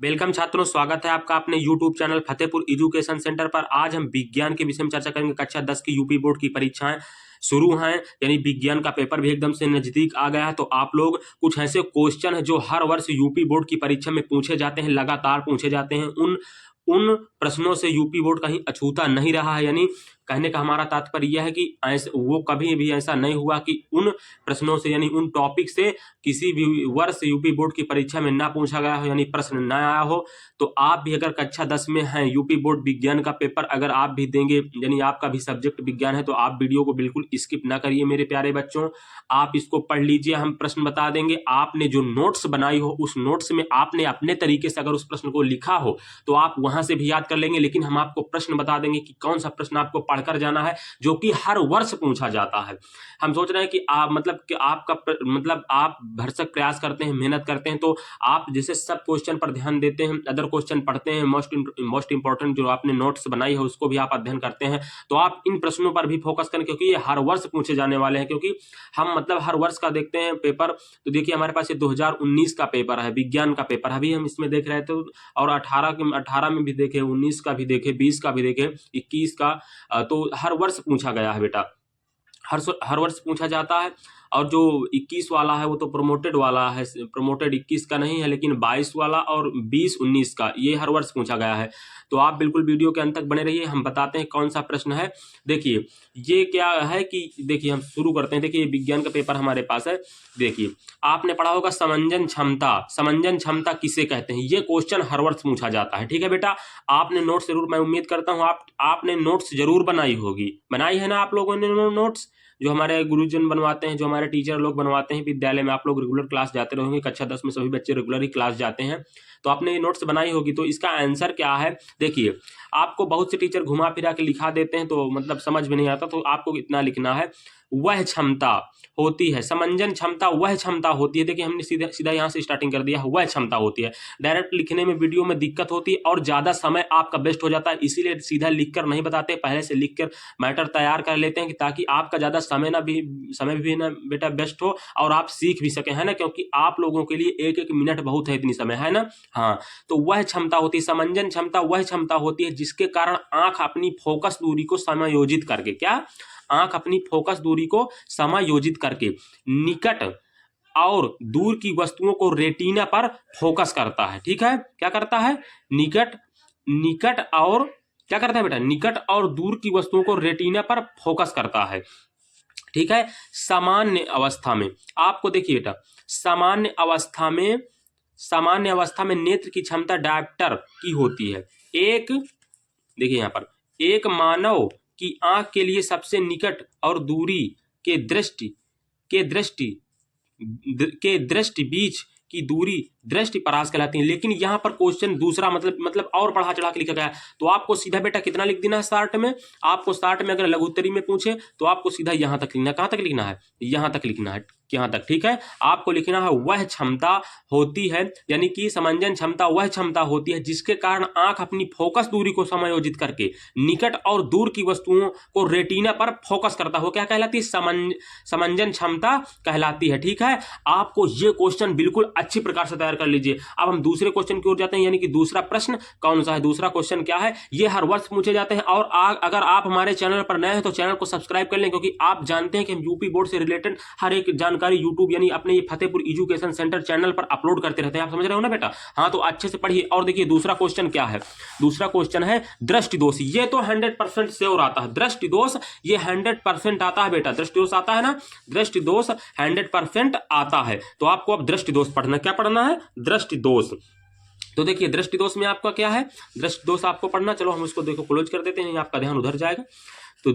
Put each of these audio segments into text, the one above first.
Welcome छात्रों, स्वागत है आपका अपने YouTube channel Fatehpur education centre पर। आज हम विज्ञान के विषय में चर्चा करेंगे। कक्षा 10 की यूपी बोर्ड की परीक्षाएं शुरू हैं, यानी विज्ञान का पेपर भी एकदम से नजदीक आ गया है। तो आप लोग कुछ ऐसे क्वेश्चन है जो हर वर्ष यूपी बोर्ड की परीक्षा में पूछे जाते हैं, लगातार पूछे जाते हैं, उन प्रश्नों से यूपी बोर्ड कहीं अछूता नहीं रहा है। यानी कहने का हमारा तात्पर्य यह है कि ऐसे वो कभी भी ऐसा नहीं हुआ कि उन प्रश्नों से यानी उन टॉपिक से किसी भी वर्ष यूपी बोर्ड की परीक्षा में ना पूछा गया हो, यानी प्रश्न ना आया हो। तो आप भी अगर कक्षा 10 में हैं, यूपी बोर्ड विज्ञान का पेपर अगर आप भी देंगे, यानी आपका भी सब्जेक्ट विज्ञान है, तो आप वीडियो को बिल्कुल स्किप ना करिए मेरे प्यारे बच्चों। आप इसको पढ़ लीजिए, हम प्रश्न बता देंगे। आपने जो नोट्स बनाई हो उस नोट्स में आपने अपने तरीके से अगर उस प्रश्न को लिखा हो तो आप वहां से भी याद कर लेंगे, लेकिन हम आपको प्रश्न बता देंगे कि कौन सा प्रश्न आपको पढ़कर जाना है, जो कि हर वर्ष पूछा जाता है। हम सोच रहे हैं कि आप आप भरसक प्रयास करते हैं, मेहनत करते हैं, तो आप जैसे सब क्वेश्चन पर ध्यान देते हैं, अदर क्वेश्चन पढ़ते हैं, मोस्ट इंपॉर्टेंट जो आपने नोट्स बनाई है उसको भी आप अध्ययन करते हैं, तो आप इन प्रश्नों पर भी फोकस करें, क्योंकि ये हर वर्ष पूछे जाने वाले हैं। क्योंकि हम हर वर्ष का देखते हैं पेपर। तो देखिए हमारे पास ये 2019 का पेपर है, विज्ञान का पेपर अभी हम इसमें देख रहे थे, और 18 में भी देखे, 19 का भी देखे, 20 का भी देखे, 21 का। तो हर वर्ष पूछा गया है बेटा, हर वर्ष पूछा जाता है। और जो 21 वाला है वो तो प्रोमोटेड वाला है, प्रोमोटेड 21 का नहीं है, लेकिन 22 वाला और 20-19 का ये हर वर्ष पूछा गया है। तो आप बिल्कुल वीडियो के अंत तक बने रहिए, हम बताते हैं कौन सा प्रश्न है। देखिए ये क्या है कि देखिए हम शुरू करते हैं। देखिए विज्ञान का पेपर हमारे पास है। देखिए आपने पढ़ा होगा समंजन क्षमता किसे कहते हैं, ये क्वेश्चन हर वर्ष पूछा जाता है। ठीक है बेटा, आपने नोट्स जरूर, मैं उम्मीद करता हूँ आपने नोट्स जरूर बनाई होगी, बनाई है ना आप लोगों ने नोट्स, जो हमारे गुरुजन बनवाते हैं, जो हमारे टीचर लोग बनवाते हैं विद्यालय में। आप लोग रेगुलर क्लास जाते रहोगे, कक्षा 10 में सभी बच्चे रेगुलर ही क्लास जाते हैं, तो आपने ये नोट्स बनाई होगी। तो इसका आंसर क्या है, देखिए आपको बहुत से टीचर घुमा फिरा के लिखा देते हैं, तो समझ में नहीं आता। तो आपको इतना लिखना है, वह क्षमता होती है, समंजन क्षमता वह क्षमता होती है। देखिए हमने सीधा यहाँ से स्टार्टिंग कर दिया, वह क्षमता होती है। डायरेक्ट लिखने में वीडियो में दिक्कत होती है और ज्यादा समय आपका वेस्ट हो जाता है, इसीलिए सीधा लिखकर नहीं बताते, पहले से लिखकर मैटर तैयार कर लेते हैं कि ताकि आपका ज्यादा समय भी ना बेटा वेस्ट हो और आप सीख भी सके, है ना, क्योंकि आप लोगों के लिए एक एक मिनट बहुत है, इतनी समय है ना। हाँ, तो वह क्षमता होती है, समंजन क्षमता वह क्षमता होती है जिसके कारण आंख अपनी फोकस दूरी को समायोजित करके, क्या, आंख अपनी फोकस दूरी को समायोजित करके निकट और दूर की वस्तुओं को रेटिना पर फोकस करता है। ठीक है, क्या करता है, निकट और क्या करता है बेटा, निकट और दूर की वस्तुओं को रेटिना पर फोकस करता है। ठीक है, सामान्य अवस्था में आपको देखिए बेटा, सामान्य अवस्था में नेत्र की क्षमता डायप्टर की होती है। देखिए यहाँ पर एक मानव की आंख के लिए सबसे निकट और दूरी के दृष्टि बीच की दूरी दृष्टि परास कहलाती है। लेकिन यहाँ पर क्वेश्चन दूसरा मतलब और बढ़ा चढ़ा के लिखा गया है, तो आपको सीधा बेटा कितना लिख देना है स्टार्ट में। आपको स्टार्ट में अगर लघुत्तरी में पूछे तो आपको सीधा यहाँ तक लिखना है। कहाँ तक लिखना है, यहाँ तक लिखना है, यहाँ तक। ठीक है, आपको लिखना है वह क्षमता होती है, यानी कि समंजन क्षमता वह क्षमता होती है जिसके कारण आंख अपनी फोकस दूरी को समायोजित करके निकट और दूर की वस्तुओं को रेटिना पर फोकस करता हो, क्या कहलाती है, समंजन क्षमता कहलाती है। ठीक है, आपको ये क्वेश्चन बिल्कुल अच्छी प्रकार से तैयार कर लीजिए। अब हम दूसरे क्वेश्चन की ओर जाते हैं, यानी कि दूसरा प्रश्न कौन सा है, दूसरा क्वेश्चन क्या है, ये हर वर्ष पूछे जाते हैं। और अगर आप हमारे चैनल पर नए हैं तो चैनल को सब्सक्राइब कर लें, क्योंकि आप जानते हैं कि हम यूपी बोर्ड से रिलेटेड हर एक जानकारी यूट्यूब यानी अपने ये फतेहपुर एजुकेशन सेंटर चैनल पर अपलोड करते रहते हैं। आप समझ रहे हो ना बेटा, हाँ, तो अच्छे से पढ़िए। और देखिए दूसरा क्वेश्चन क्या है, दूसरा क्वेश्चन है दृष्टि दोष। ये तो 100% श्योर आता है, दृष्टि दोष ये 100% आता है बेटा, दृष्टि दोष आता है ना, दृष्टि दोष 100% आता है। तो आपको अब दृष्टि दोष पढ़ना, क्या पढ़ना है, दृष्टि दोष। तो देखिए दृष्टि दोष में आपका क्या है, दृष्टि दोष आपको पढ़ना, चलो हम इसको देखो क्लोज कर देते हैं, आपका ध्यान उधर जाएगा। तो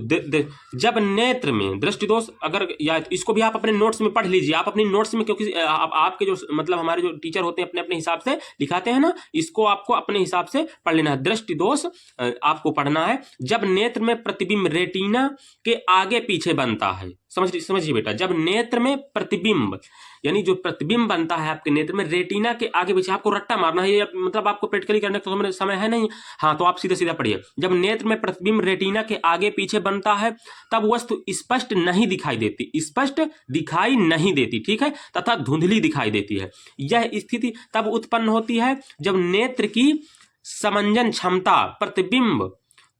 जब नेत्र में दृष्टि दोष, अगर या इसको भी आप अपने नोट्स में पढ़ लीजिए, आप अपनी नोट्स में, क्योंकि आपके जो हमारे जो टीचर होते हैं अपने अपने हिसाब से लिखाते हैं ना, इसको आपको अपने हिसाब से पढ़ लेना है। दृष्टि दोष आपको पढ़ना है जब नेत्र में प्रतिबिंब रेटिना के आगे पीछे बनता है, समझिए बेटा, जब नेत्र में प्रतिबिंब यानी जो प्रतिबिंब बनता है आपके नेत्र में रेटिना के आगे पीछे, आपको रट्टा मारना है, ये मतलब आपको प्रैक्टिकली करने का समय है नहीं। हाँ, तो आप सीधा सीधा पढ़िए। जब नेत्र में प्रतिबिंब रेटिना के आगे पीछे बनता है तब वस्तु स्पष्ट नहीं दिखाई देती, स्पष्ट दिखाई नहीं देती, ठीक है, तथा धुंधली दिखाई देती है। यह स्थिति तब उत्पन्न होती है जब नेत्र की समंजन क्षमता प्रतिबिंब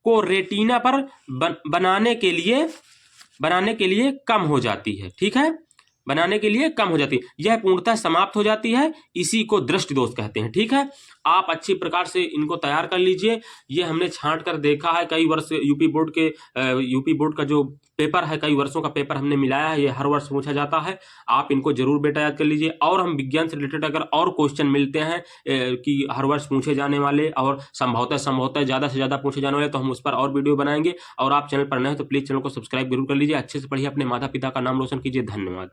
को रेटिना पर बनाने के लिए कम हो जाती है, ठीक है, बनाने के लिए कम हो जाती है, यह पूर्णतः समाप्त हो जाती है। इसी को दृष्टि दोष कहते हैं, ठीक है। आप अच्छी प्रकार से इनको तैयार कर लीजिए। ये हमने छांट कर देखा है, कई वर्ष यूपी बोर्ड का जो पेपर है, कई वर्षों का पेपर हमने मिलाया है, ये हर वर्ष पूछा जाता है। आप इनको जरूर बेटा याद कर लीजिए। और हम विज्ञान से रिलेटेड अगर और क्वेश्चन मिलते हैं कि हर वर्ष पूछे जाने वाले और संभवतः ज़्यादा से ज़्यादा पूछे जाने वाले, तो हम उस पर और वीडियो बनाएंगे। और आप चैनल पर नए हैं तो प्लीज़ चैनल को सब्सक्राइब जरूर कर लीजिए। अच्छे से पढ़िए, अपने माता पिता का नाम रोशन कीजिए। धन्यवाद।